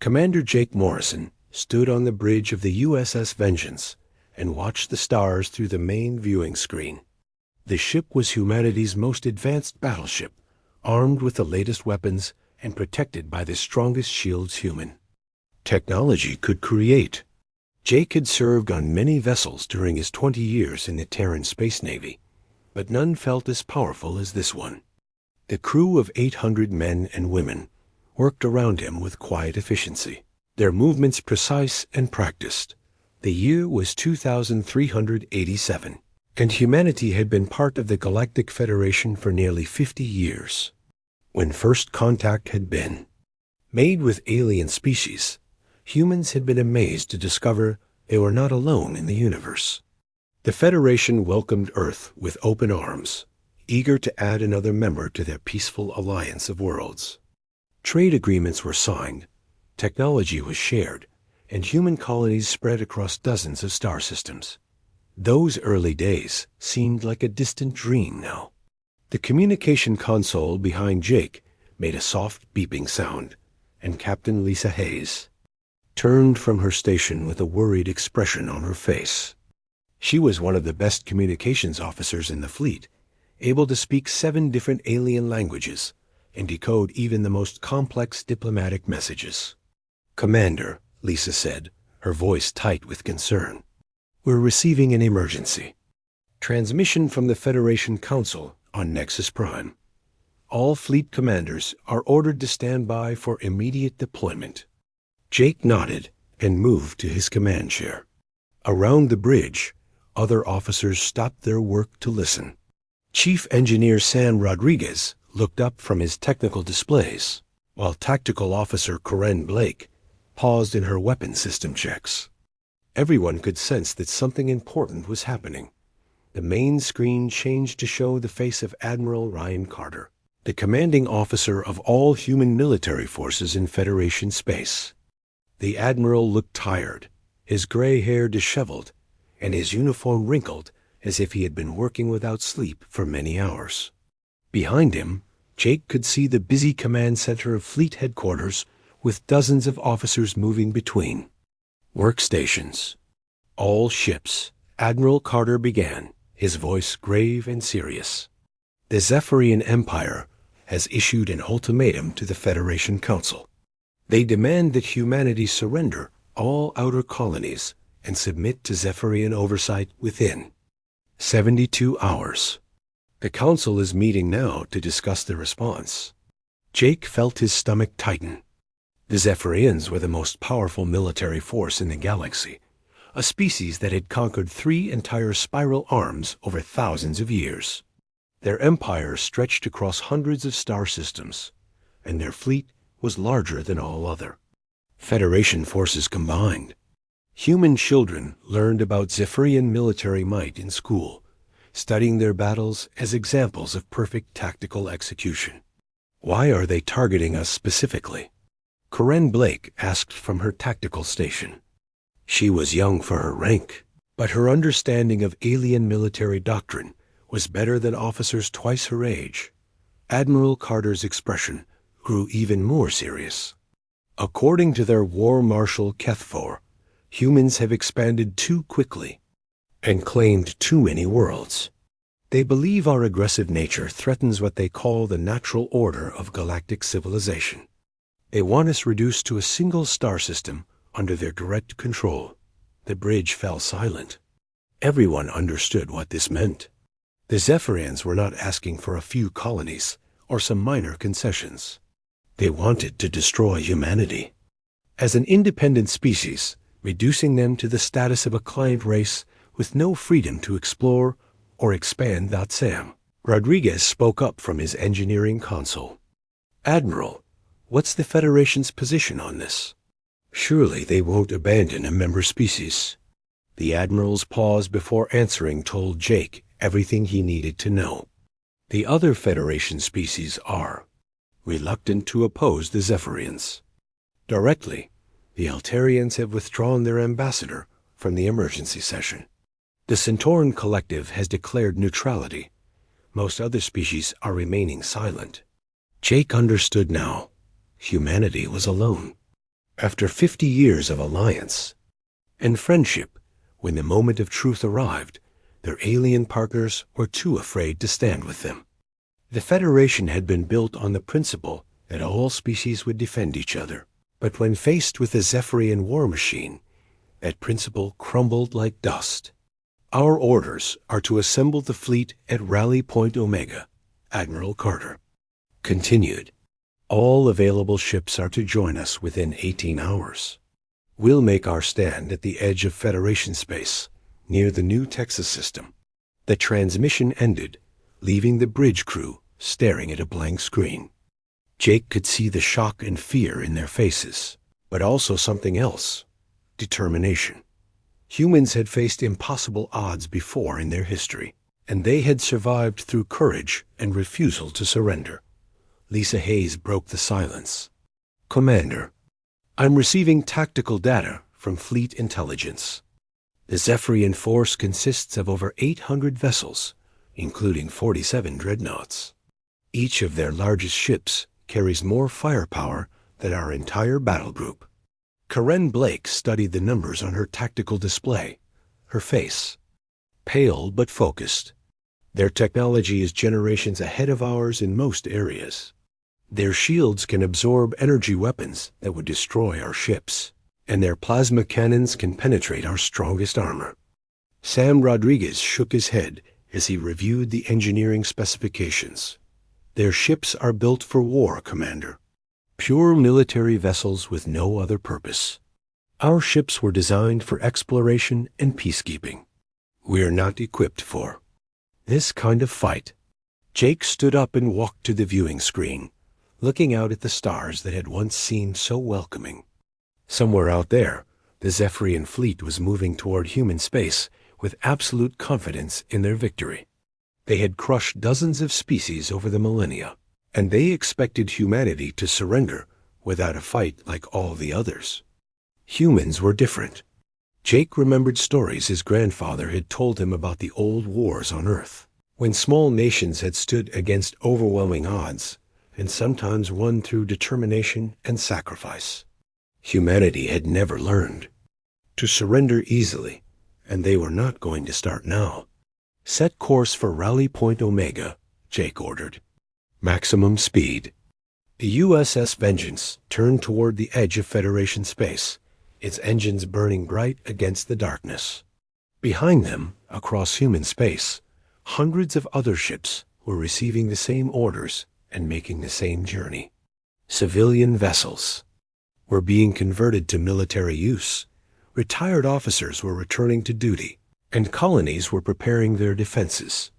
Commander Jake Morrison stood on the bridge of the USS Vengeance and watched the stars through the main viewing screen. The ship was humanity's most advanced battleship, armed with the latest weapons and protected by the strongest shields human technology could create. Jake had served on many vessels during his 20 years in the Terran Space Navy, but none felt as powerful as this one. The crew of 800 men and women worked around him with quiet efficiency, their movements precise and practiced. The year was 2387, and humanity had been part of the Galactic Federation for nearly 50 years. When first contact had been made with alien species, humans had been amazed to discover they were not alone in the universe. The Federation welcomed Earth with open arms, eager to add another member to their peaceful alliance of worlds. Trade agreements were signed, technology was shared, and human colonies spread across dozens of star systems. Those early days seemed like a distant dream now. The communication console behind Jake made a soft beeping sound, and Captain Lisa Hayes turned from her station with a worried expression on her face. She was one of the best communications officers in the fleet, able to speak 7 different alien languages and decode even the most complex diplomatic messages. "Commander," Lisa said, her voice tight with concern, "we're receiving an emergency transmission from the Federation Council on Nexus Prime. All fleet commanders are ordered to stand by for immediate deployment." Jake nodded and moved to his command chair. Around the bridge, other officers stopped their work to listen. Chief Engineer San Rodriguez looked up from his technical displays, while Tactical Officer Corinne Blake paused in her weapon system checks. Everyone could sense that something important was happening. The main screen changed to show the face of Admiral Ryan Carter, the commanding officer of all human military forces in Federation space. The Admiral looked tired, his gray hair disheveled, and his uniform wrinkled as if he had been working without sleep for many hours. Behind him, Jake could see the busy command center of Fleet Headquarters with dozens of officers moving between workstations. "All ships," Admiral Carter began, his voice grave and serious. "The Zephyrian Empire has issued an ultimatum to the Federation Council. They demand that humanity surrender all outer colonies and submit to Zephyrian oversight within 72 hours. The Council is meeting now to discuss the response." Jake felt his stomach tighten. The Zephyrians were the most powerful military force in the galaxy, a species that had conquered 3 entire spiral arms over thousands of years. Their empire stretched across hundreds of star systems, and their fleet was larger than all other Federation forces combined. Human children learned about Zephyrian military might in school, studying their battles as examples of perfect tactical execution. "Why are they targeting us specifically?" Corinne Blake asked from her tactical station. She was young for her rank, but her understanding of alien military doctrine was better than officers twice her age. Admiral Carter's expression grew even more serious. "According to their War Marshal Kethfor, humans have expanded too quickly and claimed too many worlds. They believe our aggressive nature threatens what they call the natural order of galactic civilization. They want us reduced to a single star system under their direct control." The bridge fell silent. Everyone understood what this meant. The Zephyrians were not asking for a few colonies or some minor concessions. They wanted to destroy humanity as an independent species, reducing them to the status of a client race with no freedom to explore or expand. Sam Rodriguez spoke up from his engineering console. "Admiral, what's the Federation's position on this? Surely they won't abandon a member species." The Admiral's pause before answering told Jake everything he needed to know. The other Federation species are reluctant to oppose the Zephyrians directly. The Altarians have withdrawn their ambassador from the emergency session. The Centauran Collective has declared neutrality. Most other species are remaining silent. Jake understood now. Humanity was alone. After 50 years of alliance and friendship, when the moment of truth arrived, their alien partners were too afraid to stand with them. The Federation had been built on the principle that all species would defend each other. But when faced with the Zephyrian war machine, that principle crumbled like dust. Our orders are to assemble the fleet at Rally Point Omega, Admiral Carter continued. All available ships are to join us within 18 hours. We'll make our stand at the edge of Federation space, near the new Texas system. The transmission ended, leaving the bridge crew staring at a blank screen. Jake could see the shock and fear in their faces, but also something else: determination. Humans had faced impossible odds before in their history, and they had survived through courage and refusal to surrender. Lisa Hayes broke the silence. Commander, I'm receiving tactical data from Fleet Intelligence. The Zephyrian force consists of over 800 vessels, including 47 dreadnoughts. Each of their largest ships carries more firepower than our entire battle group. Karen Blake studied the numbers on her tactical display, her face pale but focused. Their technology is generations ahead of ours in most areas. Their shields can absorb energy weapons that would destroy our ships, and their plasma cannons can penetrate our strongest armor. Sam Rodriguez shook his head as he reviewed the engineering specifications. Their ships are built for war, Commander. Pure military vessels with no other purpose. Our ships were designed for exploration and peacekeeping. We are not equipped for this kind of fight. Jake stood up and walked to the viewing screen, looking out at the stars that had once seemed so welcoming. Somewhere out there, the Zephyrian fleet was moving toward human space with absolute confidence in their victory. They had crushed dozens of species over the millennia, and they expected humanity to surrender without a fight like all the others. Humans were different. Jake remembered stories his grandfather had told him about the old wars on Earth, when small nations had stood against overwhelming odds, and sometimes won through determination and sacrifice. Humanity had never learned to surrender easily, and they were not going to start now. Set course for Rally Point Omega, Jake ordered. Maximum speed. The USS Vengeance turned toward the edge of Federation space, its engines burning bright against the darkness. Behind them, across human space, hundreds of other ships were receiving the same orders and making the same journey. Civilian vessels were being converted to military use, retired officers were returning to duty, and colonies were preparing their defenses.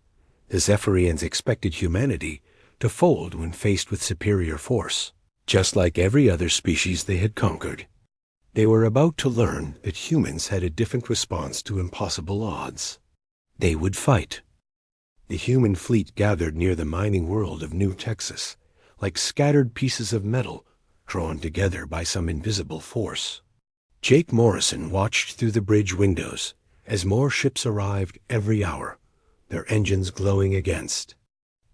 The Zephyrians expected humanity to fold when faced with superior force, just like every other species they had conquered. They were about to learn that humans had a different response to impossible odds. They would fight. The human fleet gathered near the mining world of New Texas, like scattered pieces of metal drawn together by some invisible force. Jake Morrison watched through the bridge windows as more ships arrived every hour, their engines glowing against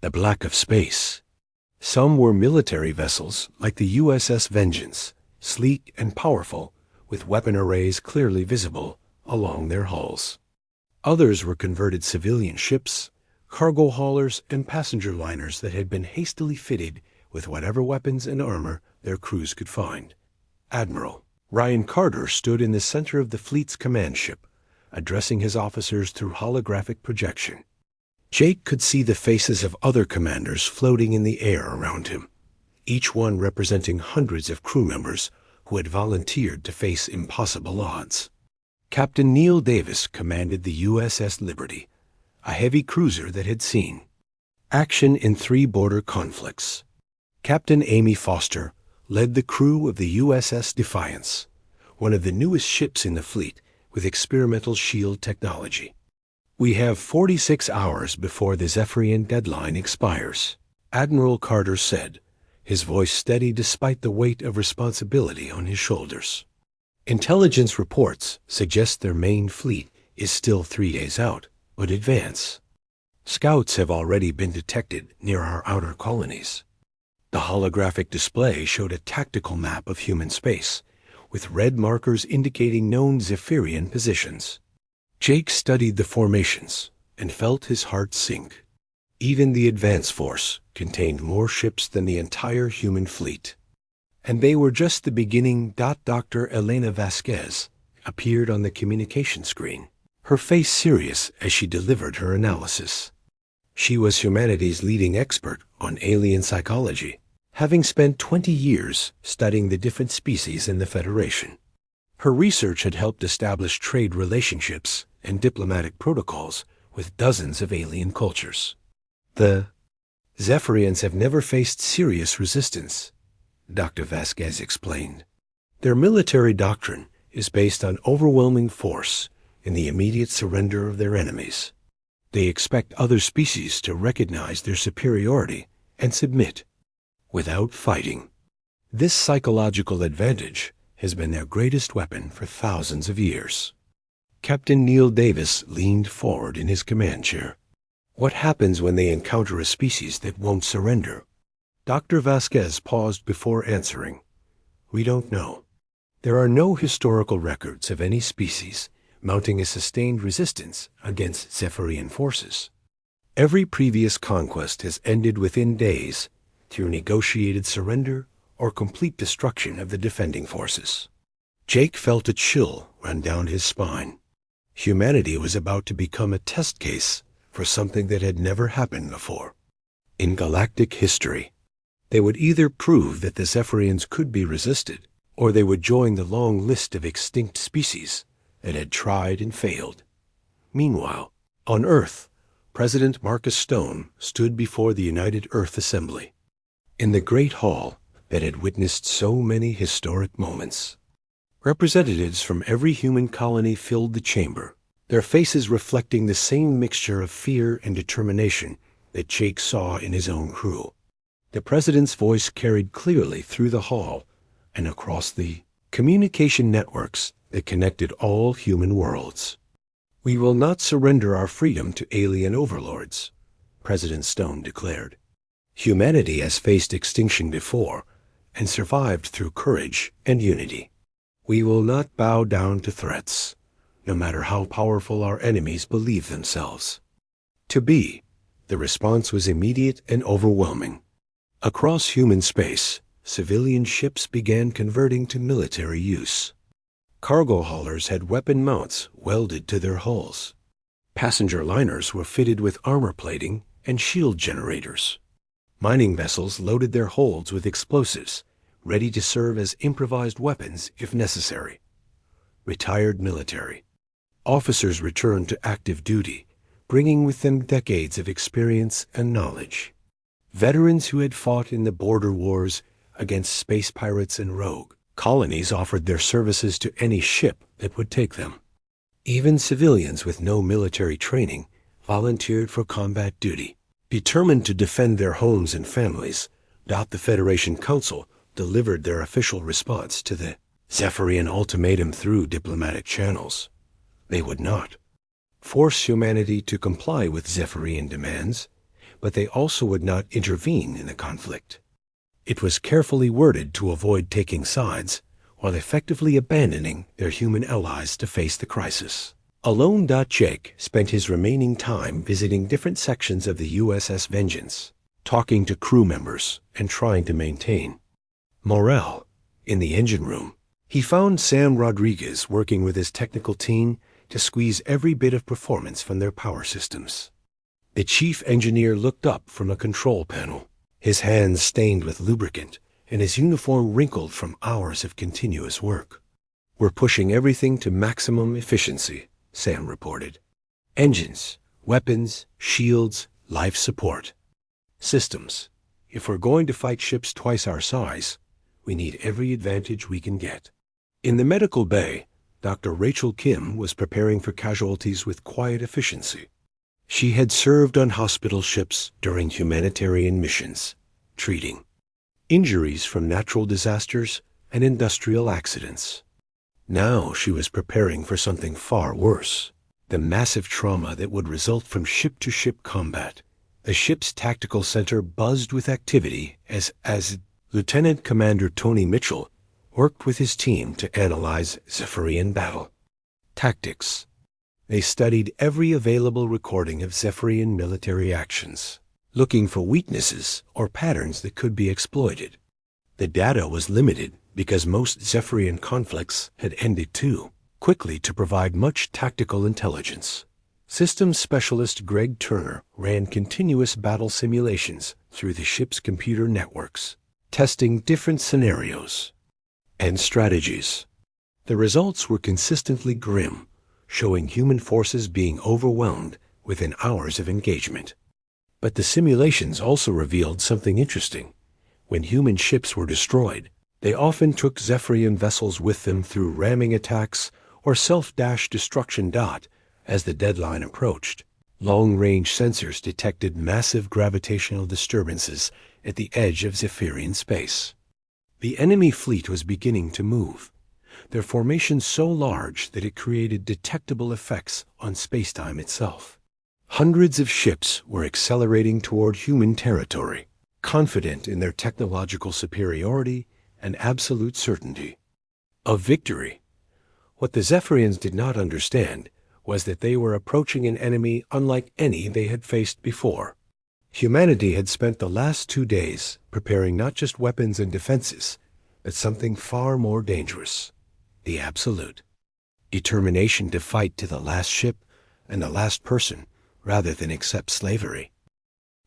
the black of space. Some were military vessels like the USS Vengeance, sleek and powerful, with weapon arrays clearly visible along their hulls. Others were converted civilian ships, cargo haulers, and passenger liners that had been hastily fitted with whatever weapons and armor their crews could find. Admiral Ryan Carter stood in the center of the fleet's command ship, addressing his officers through holographic projection. Jake could see the faces of other commanders floating in the air around him, each one representing hundreds of crew members who had volunteered to face impossible odds. Captain Neil Davis commanded the USS Liberty, a heavy cruiser that had seen action in 3 border conflicts. Captain Amy Foster led the crew of the USS Defiance, one of the newest ships in the fleet with experimental shield technology. We have 46 hours before the Zephyrian deadline expires, Admiral Carter said, his voice steady despite the weight of responsibility on his shoulders. Intelligence reports suggest their main fleet is still 3 days out, but advance. Scouts have already been detected near our outer colonies. The holographic display showed a tactical map of human space, with red markers indicating known Zephyrian positions. Jake studied the formations and felt his heart sink. Even the advance force contained more ships than the entire human fleet. And they were just the beginning. Dr. Elena Vasquez appeared on the communication screen, her face serious as she delivered her analysis. She was humanity's leading expert on alien psychology, having spent 20 years studying the different species in the Federation. Her research had helped establish trade relationships and diplomatic protocols with dozens of alien cultures. The Zephyrians have never faced serious resistance, Dr. Vasquez explained. Their military doctrine is based on overwhelming force and the immediate surrender of their enemies. They expect other species to recognize their superiority and submit without fighting. This psychological advantage has been their greatest weapon for thousands of years. Captain Neil Davis leaned forward in his command chair. What happens when they encounter a species that won't surrender? Dr. Vasquez paused before answering. We don't know. There are no historical records of any species mounting a sustained resistance against Zephyrian forces. Every previous conquest has ended within days through negotiated surrender or complete destruction of the defending forces. Jake felt a chill run down his spine. Humanity was about to become a test case for something that had never happened before. In galactic history, they would either prove that the Zephyrians could be resisted, or they would join the long list of extinct species that had tried and failed. Meanwhile, on Earth, President Marcus Stone stood before the United Earth Assembly, in the Great Hall that had witnessed so many historic moments. Representatives from every human colony filled the chamber, their faces reflecting the same mixture of fear and determination that Jake saw in his own crew. The president's voice carried clearly through the hall and across the communication networks that connected all human worlds. We will not surrender our freedom to alien overlords, President Stone declared. Humanity has faced extinction before and survived through courage and unity. We will not bow down to threats, no matter how powerful our enemies believe themselves to be. The response was immediate and overwhelming. Across human space, civilian ships began converting to military use. Cargo haulers had weapon mounts welded to their hulls. Passenger liners were fitted with armor plating and shield generators. Mining vessels loaded their holds with explosives, ready to serve as improvised weapons if necessary. Retired military officers returned to active duty, bringing with them decades of experience and knowledge. Veterans who had fought in the border wars against space pirates and rogue colonies offered their services to any ship that would take them. Even civilians with no military training volunteered for combat duty, determined to defend their homes and families. The Federation Council delivered their official response to the Zephyrian ultimatum through diplomatic channels. They would not force humanity to comply with Zephyrian demands, but they also would not intervene in the conflict. It was carefully worded to avoid taking sides while effectively abandoning their human allies to face the crisis. Alone, Jake spent his remaining time visiting different sections of the USS Vengeance, talking to crew members and trying to maintain morale. In the engine room, he found Sam Rodriguez working with his technical team to squeeze every bit of performance from their power systems. The chief engineer looked up from a control panel, his hands stained with lubricant and his uniform wrinkled from hours of continuous work. We're pushing everything to maximum efficiency, Sam reported. Engines, weapons, shields, life support. Systems. If we're going to fight ships twice our size, we need every advantage we can get. In the medical bay, Dr. Rachel Kim was preparing for casualties with quiet efficiency. She had served on hospital ships during humanitarian missions, treating injuries from natural disasters and industrial accidents. Now she was preparing for something far worse, the massive trauma that would result from ship-to-ship combat. The ship's tactical center buzzed with activity as Lieutenant Commander Tony Mitchell worked with his team to analyze Zephyrian battle tactics. They studied every available recording of Zephyrian military actions, looking for weaknesses or patterns that could be exploited. The data was limited because most Zephyrian conflicts had ended too quickly to provide much tactical intelligence. Systems specialist Greg Turner ran continuous battle simulations through the ship's computer networks, testing different scenarios and strategies. The results were consistently grim, showing human forces being overwhelmed within hours of engagement. But the simulations also revealed something interesting. When human ships were destroyed, they often took Zephyrian vessels with them through ramming attacks or self-dash destruction. As the deadline approached, long-range sensors detected massive gravitational disturbances at the edge of Zephyrian space. The enemy fleet was beginning to move, their formation so large that it created detectable effects on spacetime itself. Hundreds of ships were accelerating toward human territory, confident in their technological superiority and absolute certainty of victory. What the Zephyrians did not understand was that they were approaching an enemy unlike any they had faced before. Humanity had spent the last 2 days preparing not just weapons and defenses, but something far more dangerous: the absolute determination to fight to the last ship and the last person rather than accept slavery.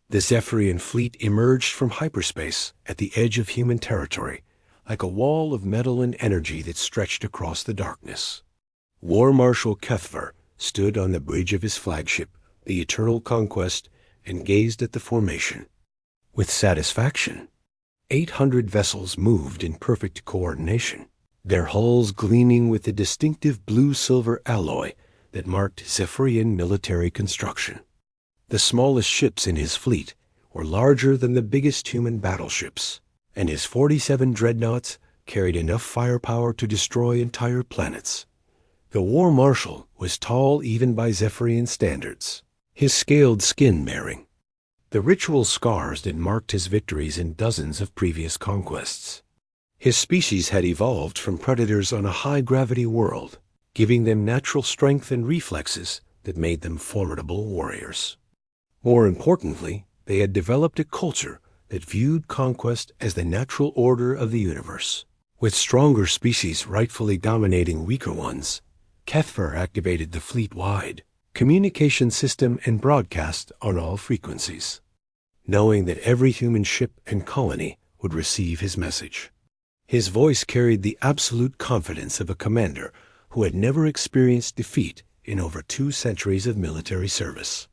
The Zephyrian fleet emerged from hyperspace at the edge of human territory, like a wall of metal and energy that stretched across the darkness. War Marshal Kethver stood on the bridge of his flagship, the Eternal Conquest, and gazed at the formation. With satisfaction, 800 vessels moved in perfect coordination, their hulls gleaming with the distinctive blue-silver alloy that marked Zephyrian military construction. The smallest ships in his fleet were larger than the biggest human battleships, and his 47 dreadnoughts carried enough firepower to destroy entire planets. The War Marshal was tall even by Zephyrian standards, his scaled skin bearing the ritual scars that marked his victories in dozens of previous conquests. His species had evolved from predators on a high-gravity world, giving them natural strength and reflexes that made them formidable warriors. More importantly, they had developed a culture that viewed conquest as the natural order of the universe. With stronger species rightfully dominating weaker ones, Kethver activated the fleet-wide communication system and broadcast on all frequencies, knowing that every human ship and colony would receive his message. His voice carried the absolute confidence of a commander who had never experienced defeat in over 2 centuries of military service.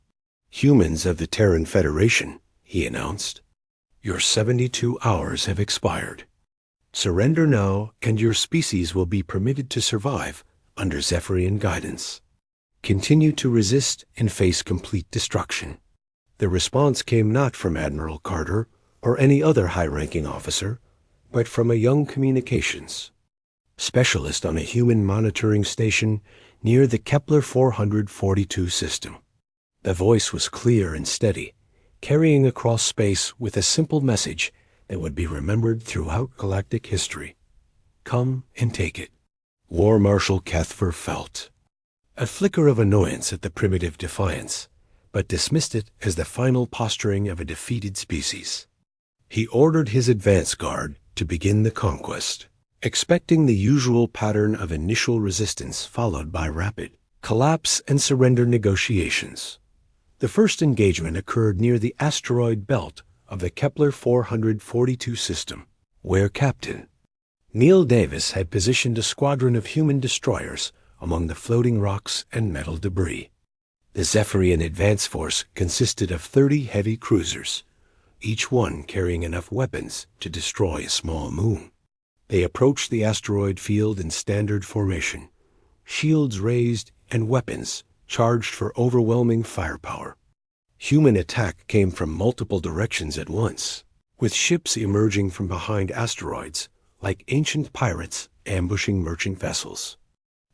"Humans of the Terran Federation," he announced, "your 72 hours have expired. Surrender now, and your species will be permitted to survive under Zephyrian guidance. Continue to resist and face complete destruction." The response came not from Admiral Carter or any other high-ranking officer, but from a young communications specialist on a human monitoring station near the Kepler 442 system. The voice was clear and steady, carrying across space with a simple message that would be remembered throughout galactic history. "Come and take it." War Marshal Kethver felt a flicker of annoyance at the primitive defiance, but dismissed it as the final posturing of a defeated species. He ordered his advance guard to begin the conquest, expecting the usual pattern of initial resistance followed by rapid collapse and surrender negotiations. The first engagement occurred near the asteroid belt of the Kepler 442 system, where Captain Neil Davis had positioned a squadron of human destroyers among the floating rocks and metal debris. The Zephyrian advance force consisted of 30 heavy cruisers, each one carrying enough weapons to destroy a small moon. They approached the asteroid field in standard formation, shields raised and weapons charged for overwhelming firepower. Human attack came from multiple directions at once, with ships emerging from behind asteroids like ancient pirates ambushing merchant vessels.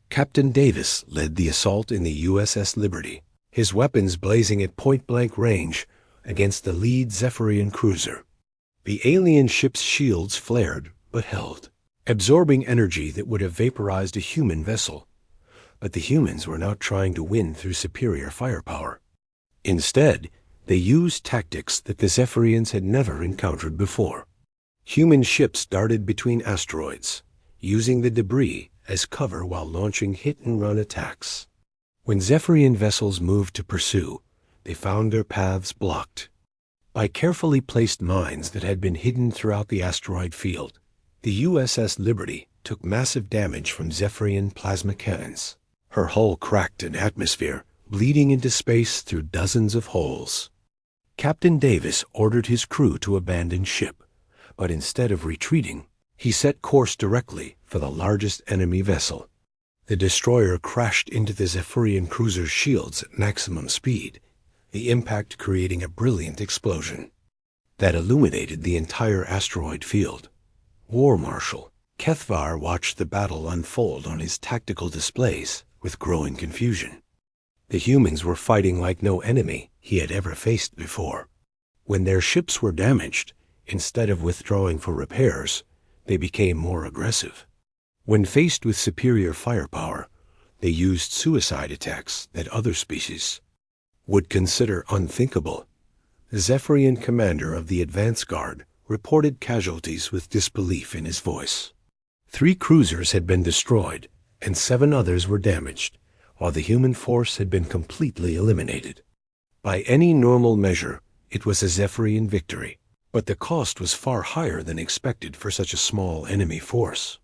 Captain Davis led the assault in the USS Liberty, his weapons blazing at point-blank range against the lead Zephyrian cruiser. The alien ship's shields flared but held, absorbing energy that would have vaporized a human vessel. But the humans were not trying to win through superior firepower. Instead, they used tactics that the Zephyrians had never encountered before. Human ships darted between asteroids, using the debris as cover while launching hit-and-run attacks. When Zephyrian vessels moved to pursue, they found their paths blocked by carefully placed mines that had been hidden throughout the asteroid field. The USS Liberty took massive damage from Zephyrian plasma cannons. Her hull cracked in atmosphere, bleeding into space through dozens of holes. Captain Davis ordered his crew to abandon ship, but instead of retreating, he set course directly for the largest enemy vessel. The destroyer crashed into the Zephyrian cruiser's shields at maximum speed, the impact creating a brilliant explosion that illuminated the entire asteroid field. War Marshal Kethvar watched the battle unfold on his tactical displays with growing confusion. The humans were fighting like no enemy he had ever faced before. When their ships were damaged, instead of withdrawing for repairs, they became more aggressive. When faced with superior firepower, they used suicide attacks that other species would consider unthinkable. The Zephyrian commander of the advance guard reported casualties with disbelief in his voice. 3 cruisers had been destroyed, and 7 others were damaged, while the human force had been completely eliminated. By any normal measure, it was a Zephyrian victory, but the cost was far higher than expected for such a small enemy force.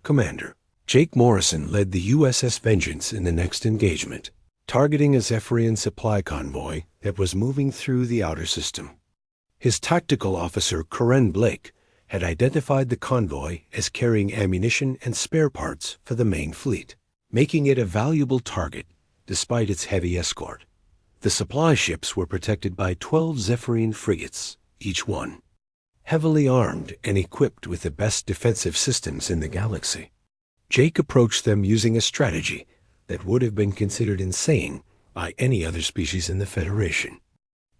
Commander Jake Morrison led the USS Vengeance in the next engagement, targeting a Zephyrian supply convoy that was moving through the outer system. His tactical officer, Corinne Blake, had identified the convoy as carrying ammunition and spare parts for the main fleet, making it a valuable target despite its heavy escort. The supply ships were protected by 12 Zephyrian frigates, each one heavily armed and equipped with the best defensive systems in the galaxy. Jake approached them using a strategy that would have been considered insane by any other species in the Federation.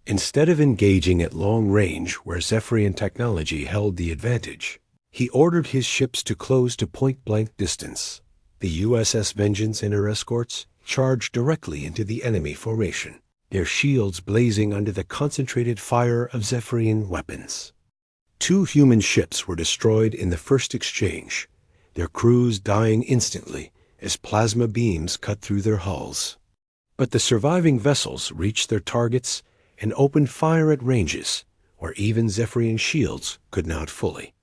Instead of engaging at long range where Zephyrian technology held the advantage, he ordered his ships to close to point-blank distance. The USS Vengeance and her escorts charged directly into the enemy formation, their shields blazing under the concentrated fire of Zephyrian weapons. 2 human ships were destroyed in the first exchange, their crews dying instantly as plasma beams cut through their hulls. But the surviving vessels reached their targets and opened fire at ranges where even Zephyrian shields could not fully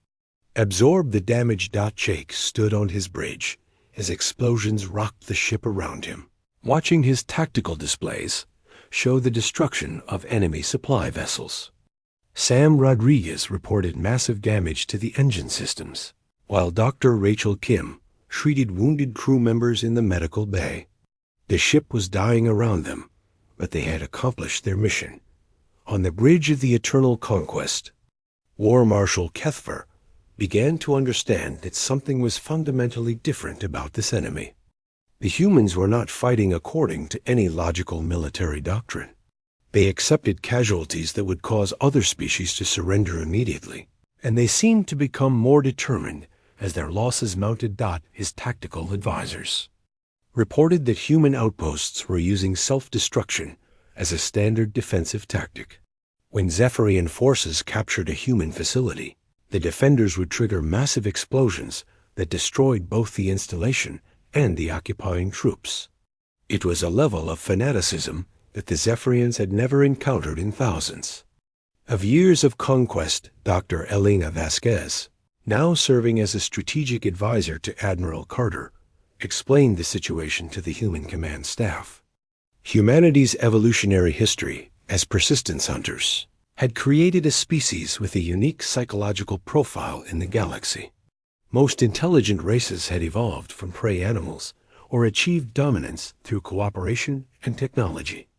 absorb the damage. Jake stood on his bridge as explosions rocked the ship around him, watching his tactical displays show the destruction of enemy supply vessels. Sam Rodriguez reported massive damage to the engine systems, while Dr. Rachel Kim treated wounded crew members in the medical bay. The ship was dying around them, but they had accomplished their mission. On the bridge of the Eternal Conquest, War Marshal Kethvar began to understand that something was fundamentally different about this enemy. The humans were not fighting according to any logical military doctrine. They accepted casualties that would cause other species to surrender immediately, and they seemed to become more determined as their losses mounted. His tactical advisors reported that human outposts were using self-destruction as a standard defensive tactic. When Zephyrian forces captured a human facility, the defenders would trigger massive explosions that destroyed both the installation and the occupying troops. It was a level of fanaticism that the Zephyrians had never encountered in thousands of years of conquest. Dr. Elena Vasquez, now serving as a strategic advisor to Admiral Carter, explained the situation to the human command staff. Humanity's evolutionary history as persistence hunters had created a species with a unique psychological profile in the galaxy. Most intelligent races had evolved from prey animals or achieved dominance through cooperation and technology.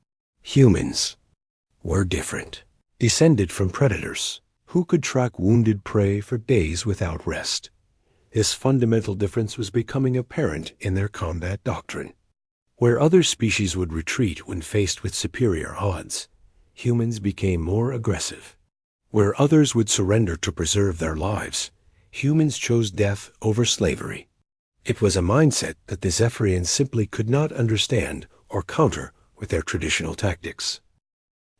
Humans were different, descended from predators who could track wounded prey for days without rest. This fundamental difference was becoming apparent in their combat doctrine. Where other species would retreat when faced with superior odds, humans became more aggressive. Where others would surrender to preserve their lives, humans chose death over slavery. It was a mindset that the Zephyrians simply could not understand or counter with their traditional tactics.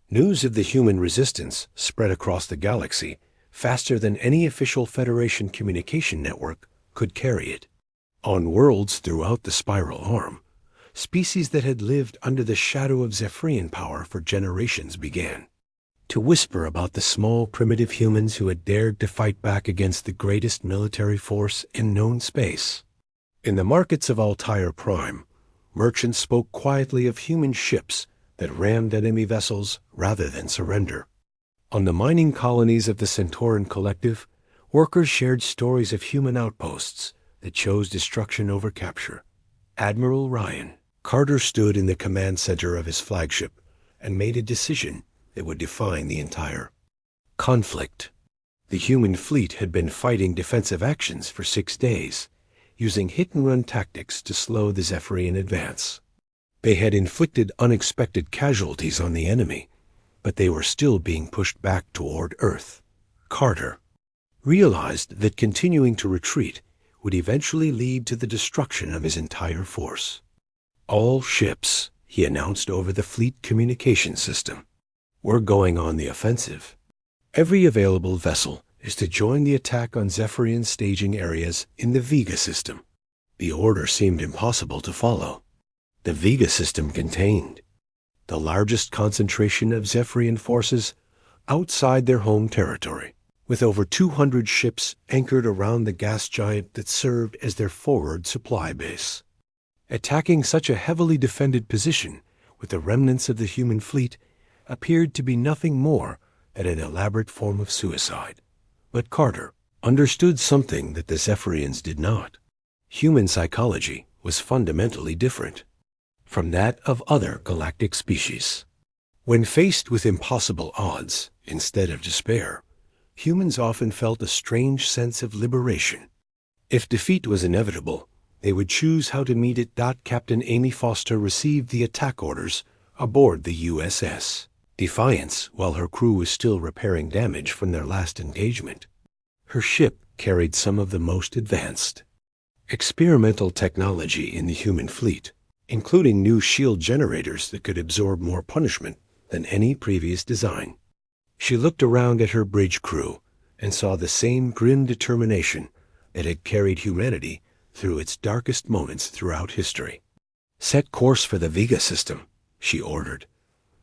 News of the human resistance spread across the galaxy faster than any official Federation communication network could carry it. On worlds throughout the Spiral Arm, species that had lived under the shadow of Zephyrian power for generations began to whisper about the small primitive humans who had dared to fight back against the greatest military force in known space. In the markets of Altair Prime, merchants spoke quietly of human ships that rammed enemy vessels rather than surrender. On the mining colonies of the Centauran Collective, workers shared stories of human outposts that chose destruction over capture. Admiral Ryan Carter stood in the command center of his flagship and made a decision that would define the entire conflict. The human fleet had been fighting defensive actions for 6 days, using hit-and-run tactics to slow the Zephyrian advance. They had inflicted unexpected casualties on the enemy, but they were still being pushed back toward Earth. Carter realized that continuing to retreat would eventually lead to the destruction of his entire force. All ships, he announced over the fleet communication system, we're going on the offensive. Every available vessel is to join the attack on Zephyrian staging areas in the Vega system. The order seemed impossible to follow. The Vega system contained the largest concentration of Zephyrian forces outside their home territory, with over 200 ships anchored around the gas giant that served as their forward supply base. Attacking such a heavily defended position with the remnants of the human fleet appeared to be nothing more than an elaborate form of suicide. But Carter understood something that the Zephyrians did not. Human psychology was fundamentally different from that of other galactic species. When faced with impossible odds, instead of despair, humans often felt a strange sense of liberation. If defeat was inevitable, they would choose how to meet it. Captain Amy Foster received the attack orders aboard the USS Defiance while her crew was still repairing damage from their last engagement. Her ship carried some of the most advanced experimental technology in the human fleet, including new shield generators that could absorb more punishment than any previous design. She looked around at her bridge crew and saw the same grim determination that had carried humanity through its darkest moments throughout history. Set course for the Vega system, she ordered.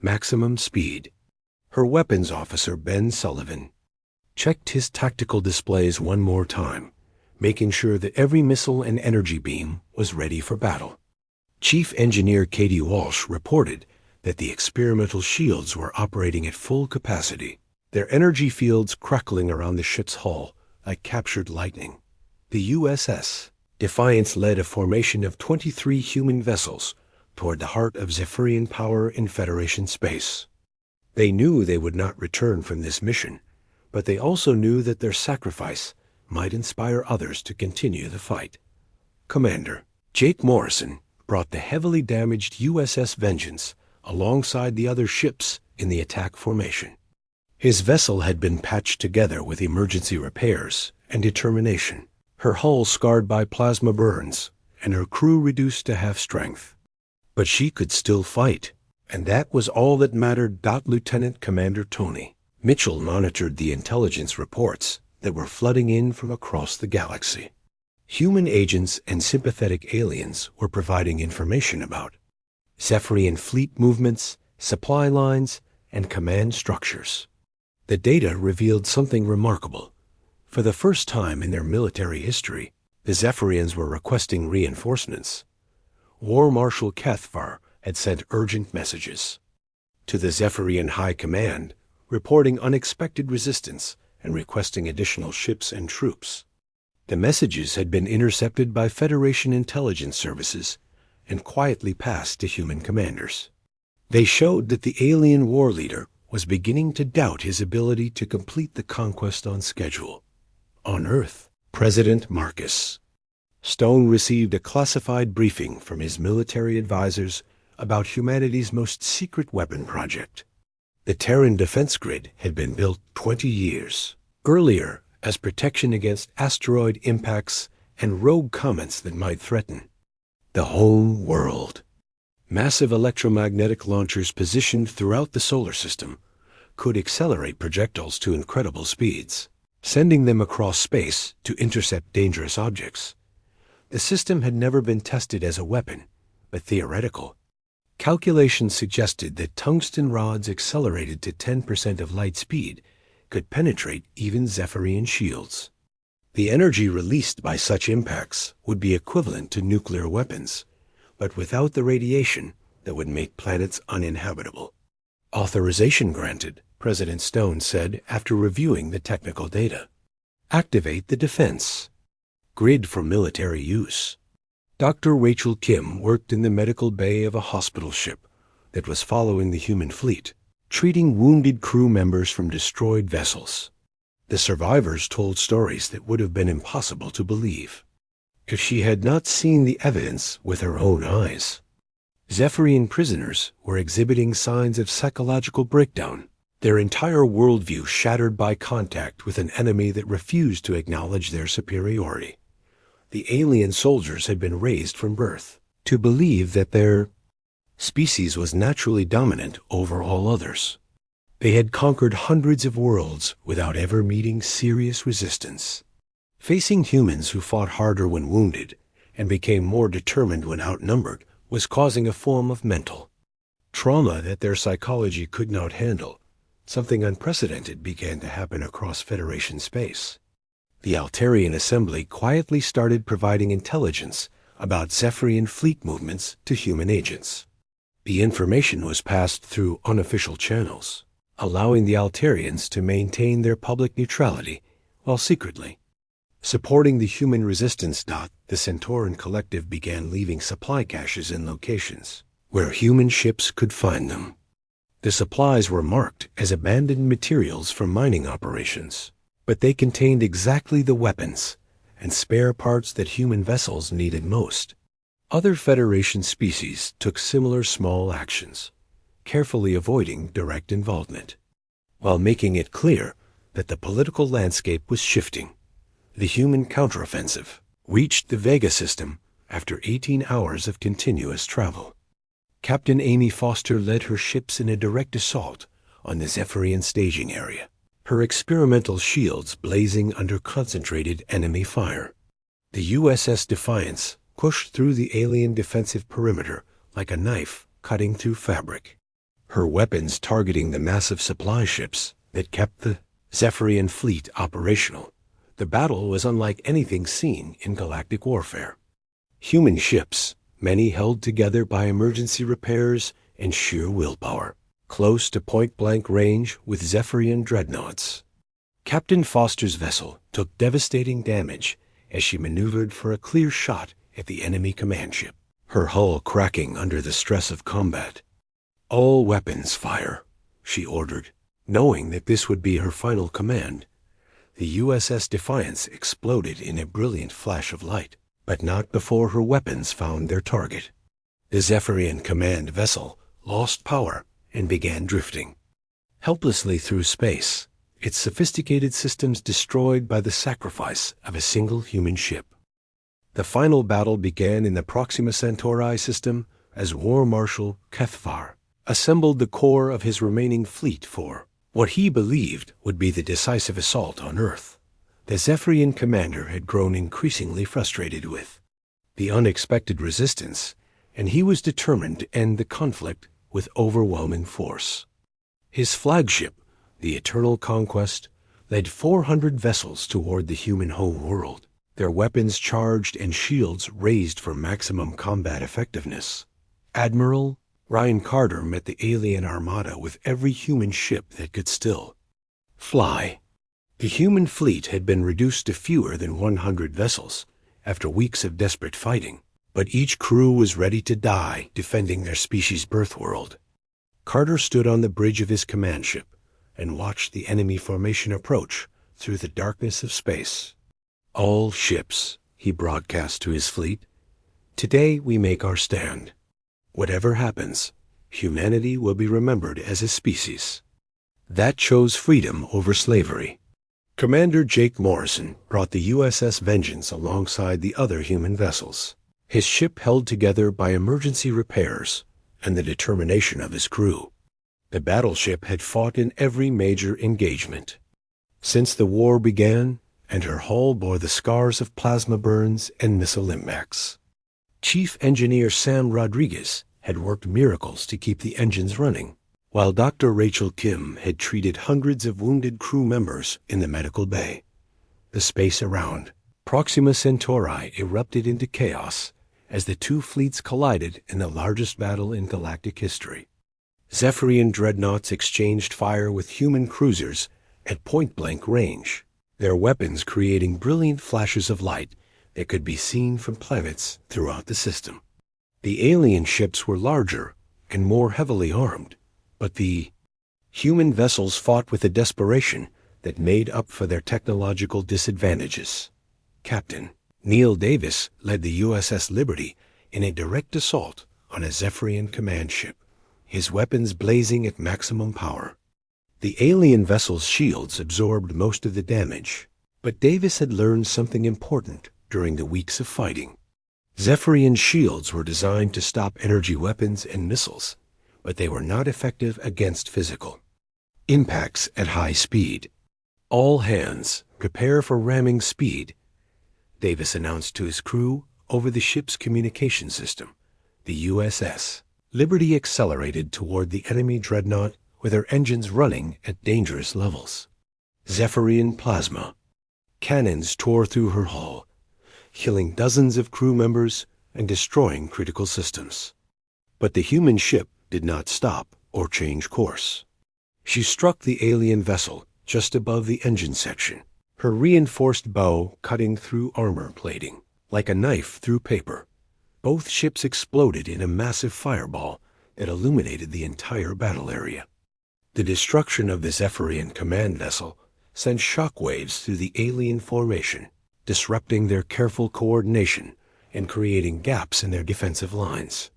Maximum speed. Her weapons officer, Ben Sullivan, checked his tactical displays one more time, making sure that every missile and energy beam was ready for battle. Chief Engineer Katie Walsh reported that the experimental shields were operating at full capacity, their energy fields crackling around the ship's hull like captured lightning. The USS Defiance led a formation of 23 human vessels toward the heart of Zephyrian power in Federation space. They knew they would not return from this mission, but they also knew that their sacrifice might inspire others to continue the fight. Commander Jake Morrison brought the heavily damaged USS Vengeance alongside the other ships in the attack formation. His vessel had been patched together with emergency repairs and determination, her hull scarred by plasma burns and her crew reduced to half strength. But she could still fight, and that was all that mattered. Lieutenant Commander Tony Mitchell monitored the intelligence reports that were flooding in from across the galaxy. Human agents and sympathetic aliens were providing information about Zephyrian fleet movements, supply lines, and command structures. The data revealed something remarkable. For the first time in their military history, the Zephyrians were requesting reinforcements. War Marshal Cathvar had sent urgent messages to the Zephyrian High Command, reporting unexpected resistance and requesting additional ships and troops. The messages had been intercepted by Federation intelligence services and quietly passed to human commanders. They showed that the alien war leader was beginning to doubt his ability to complete the conquest on schedule. On Earth, President Marcus Stone received a classified briefing from his military advisors about humanity's most secret weapon project. The Terran defense grid had been built 20 years earlier as protection against asteroid impacts and rogue comets that might threaten the home world. Massive electromagnetic launchers positioned throughout the solar system could accelerate projectiles to incredible speeds, sending them across space to intercept dangerous objects. The system had never been tested as a weapon, but theoretical. Calculations suggested that tungsten rods accelerated to 10% of light speed could penetrate even Zephyrian shields. The energy released by such impacts would be equivalent to nuclear weapons, but without the radiation that would make planets uninhabitable. Authorization granted, President Stone said after reviewing the technical data. Activate the defense grid for military use. Dr. Rachel Kim worked in the medical bay of a hospital ship that was following the human fleet, treating wounded crew members from destroyed vessels. The survivors told stories that would have been impossible to believe if she had not seen the evidence with her own eyes. Zephyrian prisoners were exhibiting signs of psychological breakdown, their entire worldview shattered by contact with an enemy that refused to acknowledge their superiority. The alien soldiers had been raised from birth to believe that their species was naturally dominant over all others. They had conquered hundreds of worlds without ever meeting serious resistance. Facing humans who fought harder when wounded and became more determined when outnumbered was causing a form of mental trauma that their psychology could not handle. Something unprecedented began to happen across Federation space. The Altarian Assembly quietly started providing intelligence about Zephyrian fleet movements to human agents. The information was passed through unofficial channels, allowing the Altarians to maintain their public neutrality while secretly supporting the human resistance. The Centauran Collective began leaving supply caches in locations where human ships could find them. The supplies were marked as abandoned materials from mining operations, but they contained exactly the weapons and spare parts that human vessels needed most. Other Federation species took similar small actions, carefully avoiding direct involvement, while making it clear that the political landscape was shifting. The human counteroffensive reached the Vega system after 18 hours of continuous travel. Captain Amy Foster led her ships in a direct assault on the Zephyrian staging area, her experimental shields blazing under concentrated enemy fire. The USS Defiance pushed through the alien defensive perimeter like a knife cutting through fabric, her weapons targeting the massive supply ships that kept the Zephyrian fleet operational. The battle was unlike anything seen in galactic warfare. Human ships, many held together by emergency repairs and sheer willpower, close to point-blank range with Zephyrian dreadnoughts. Captain Foster's vessel took devastating damage as she maneuvered for a clear shot at the enemy command ship, her hull cracking under the stress of combat. "All weapons fire," she ordered, knowing that this would be her final command. The USS Defiance exploded in a brilliant flash of light, but not before her weapons found their target. The Zephyrian command vessel lost power and began drifting helplessly through space, its sophisticated systems destroyed by the sacrifice of a single human ship. The final battle began in the Proxima Centauri system as War Marshal Cathvar assembled the core of his remaining fleet for what he believed would be the decisive assault on Earth. The Zephyrian commander had grown increasingly frustrated with the unexpected resistance, and he was determined to end the conflict with overwhelming force. His flagship, the Eternal Conquest, led 400 vessels toward the human home world, their weapons charged and shields raised for maximum combat effectiveness. Admiral Ryan Carter met the alien armada with every human ship that could still fly. The human fleet had been reduced to fewer than 100 vessels after weeks of desperate fighting, but each crew was ready to die defending their species' birth world. Carter stood on the bridge of his command ship and watched the enemy formation approach through the darkness of space. "All ships," he broadcast to his fleet, "today we make our stand. Whatever happens, humanity will be remembered as a species that chose freedom over slavery. Commander Jake Morrison brought the USS Vengeance alongside the other human vessels, his ship held together by emergency repairs and the determination of his crew. The battleship had fought in every major engagement since the war began, and her hull bore the scars of plasma burns and missile impacts. Chief Engineer Sam Rodriguez had worked miracles to keep the engines running, while Dr. Rachel Kim had treated hundreds of wounded crew members in the medical bay. The space around Proxima Centauri erupted into chaos as the two fleets collided in the largest battle in galactic history. Zephyrian dreadnoughts exchanged fire with human cruisers at point-blank range, their weapons creating brilliant flashes of light that could be seen from planets throughout the system. The alien ships were larger and more heavily armed, but the human vessels fought with a desperation that made up for their technological disadvantages. Captain Neil Davis led the USS Liberty in a direct assault on a Zephyrian command ship, his weapons blazing at maximum power. The alien vessel's shields absorbed most of the damage, but Davis had learned something important during the weeks of fighting. Zephyrian shields were designed to stop energy weapons and missiles, but they were not effective against physical impacts at high speed. "All hands, prepare for ramming speed," Davis announced to his crew over the ship's communication system. The USS Liberty accelerated toward the enemy dreadnought with her engines running at dangerous levels. Zephyrian plasma cannons tore through her hull, killing dozens of crew members and destroying critical systems. But the human ship did not stop or change course. She struck the alien vessel just above the engine section, her reinforced bow cutting through armor plating like a knife through paper. Both ships exploded in a massive fireball that illuminated the entire battle area. The destruction of the Zephyrian command vessel sent shockwaves through the alien formation, disrupting their careful coordination and creating gaps in their defensive lines.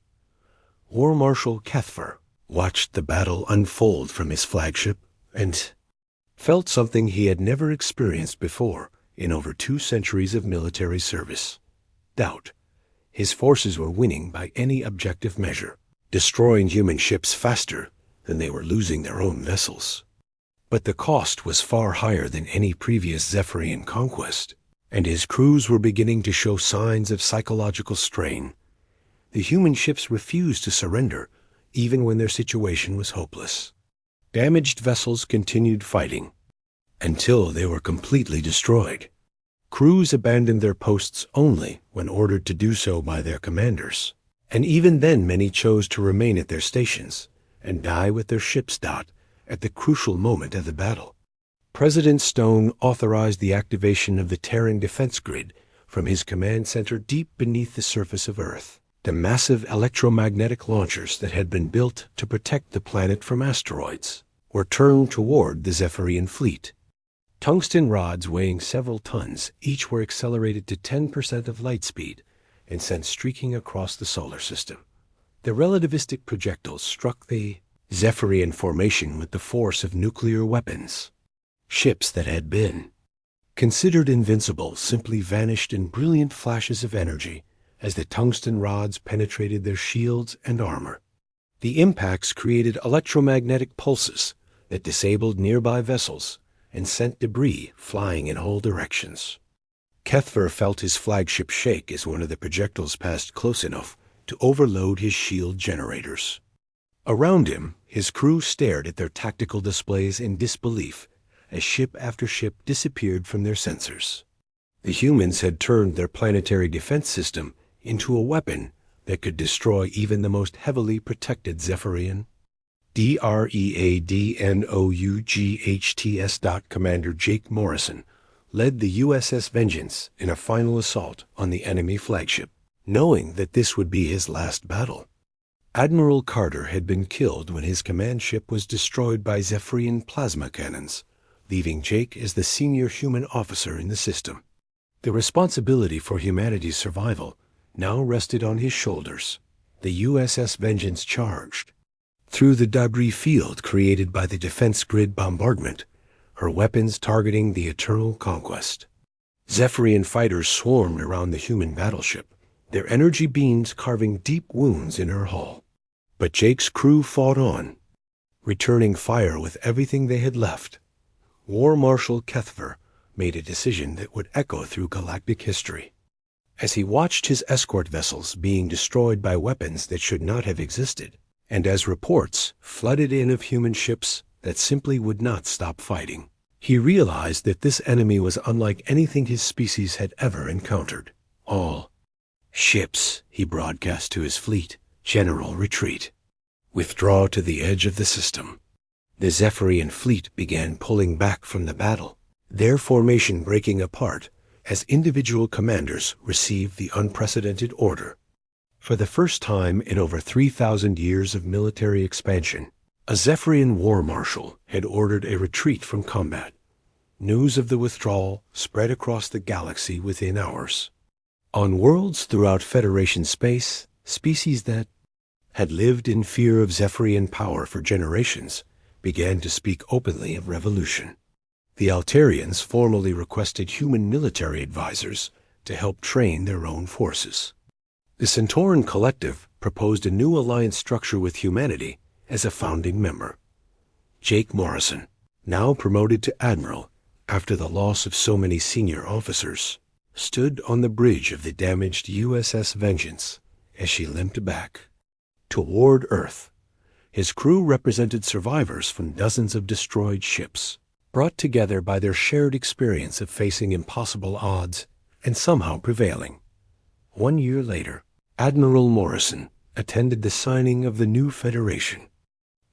War Marshal Cuthbert watched the battle unfold from his flagship and felt something he had never experienced before in over 2 centuries of military service: doubt. His forces were winning by any objective measure, destroying human ships faster than they were losing their own vessels. But the cost was far higher than any previous Zephyrian conquest, and his crews were beginning to show signs of psychological strain. The human ships refused to surrender, even when their situation was hopeless. Damaged vessels continued fighting until they were completely destroyed. Crews abandoned their posts only when ordered to do so by their commanders, and even then many chose to remain at their stations and die with their ships at the crucial moment of the battle. President Stone authorized the activation of the Terran defense grid from his command center deep beneath the surface of Earth. The massive electromagnetic launchers that had been built to protect the planet from asteroids were turned toward the Zephyrian fleet. Tungsten rods weighing several tons each were accelerated to 10% of light speed and sent streaking across the solar system. The relativistic projectiles struck the Zephyrian formation with the force of nuclear weapons. Ships that had been considered invincible simply vanished in brilliant flashes of energy as the tungsten rods penetrated their shields and armor. The impacts created electromagnetic pulses that disabled nearby vessels and sent debris flying in all directions. Cuthbert felt his flagship shake as one of the projectiles passed close enough to overload his shield generators. Around him, his crew stared at their tactical displays in disbelief as ship after ship disappeared from their sensors. The humans had turned their planetary defense system into a weapon that could destroy even the most heavily protected Zephyrian. DREADNOUGHTS. Commander Jake Morrison led the USS Vengeance in a final assault on the enemy flagship, knowing that this would be his last battle. Admiral Carter had been killed when his command ship was destroyed by Zephyrian plasma cannons, leaving Jake as the senior human officer in the system. The responsibility for humanity's survival now rested on his shoulders. The USS Vengeance charged through the debris field created by the defense grid bombardment, her weapons targeting the eternal conquest. Zephyrian fighters swarmed around the human battleship, their energy beams carving deep wounds in her hull. But Jake's crew fought on, returning fire with everything they had left. War Marshal Kethver made a decision that would echo through galactic history. As he watched his escort vessels being destroyed by weapons that should not have existed, and as reports flooded in of human ships that simply would not stop fighting, he realized that this enemy was unlike anything his species had ever encountered. All ships, he broadcast to his fleet, general retreat. Withdraw to the edge of the system. The Zephyrian fleet began pulling back from the battle, their formation breaking apart as individual commanders received the unprecedented order. For the first time in over 3,000 years of military expansion, a Zephyrian war marshal had ordered a retreat from combat. News of the withdrawal spread across the galaxy within hours. On worlds throughout Federation space, species that had lived in fear of Zephyrian power for generations began to speak openly of revolution. The Altarians formally requested human military advisors to help train their own forces. The Centauran Collective proposed a new alliance structure with humanity as a founding member. Jake Morrison, now promoted to Admiral after the loss of so many senior officers, stood on the bridge of the damaged USS Vengeance as she limped back toward Earth. His crew represented survivors from dozens of destroyed ships, brought together by their shared experience of facing impossible odds and somehow prevailing. 1 year later, Admiral Morrison attended the signing of the new Federation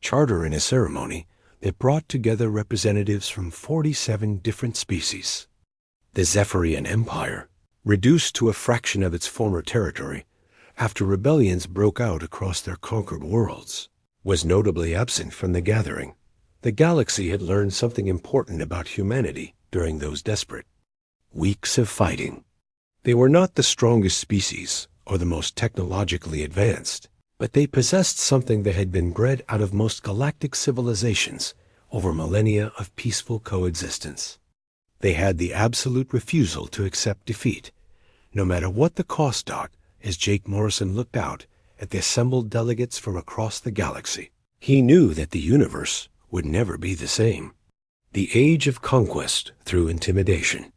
charter in a ceremony that brought together representatives from 47 different species. The Zephyrian Empire, reduced to a fraction of its former territory after rebellions broke out across their conquered worlds, was notably absent from the gathering. The galaxy had learned something important about humanity during those desperate weeks of fighting. They were not the strongest species or the most technologically advanced, but they possessed something that had been bred out of most galactic civilizations over millennia of peaceful coexistence. They had the absolute refusal to accept defeat, no matter what the cost. As Jake Morrison looked out at the assembled delegates from across the galaxy, he knew that the universe would never be the same. The age of conquest through intimidation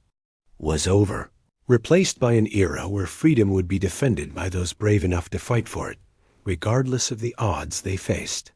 was over, replaced by an era where freedom would be defended by those brave enough to fight for it, regardless of the odds they faced.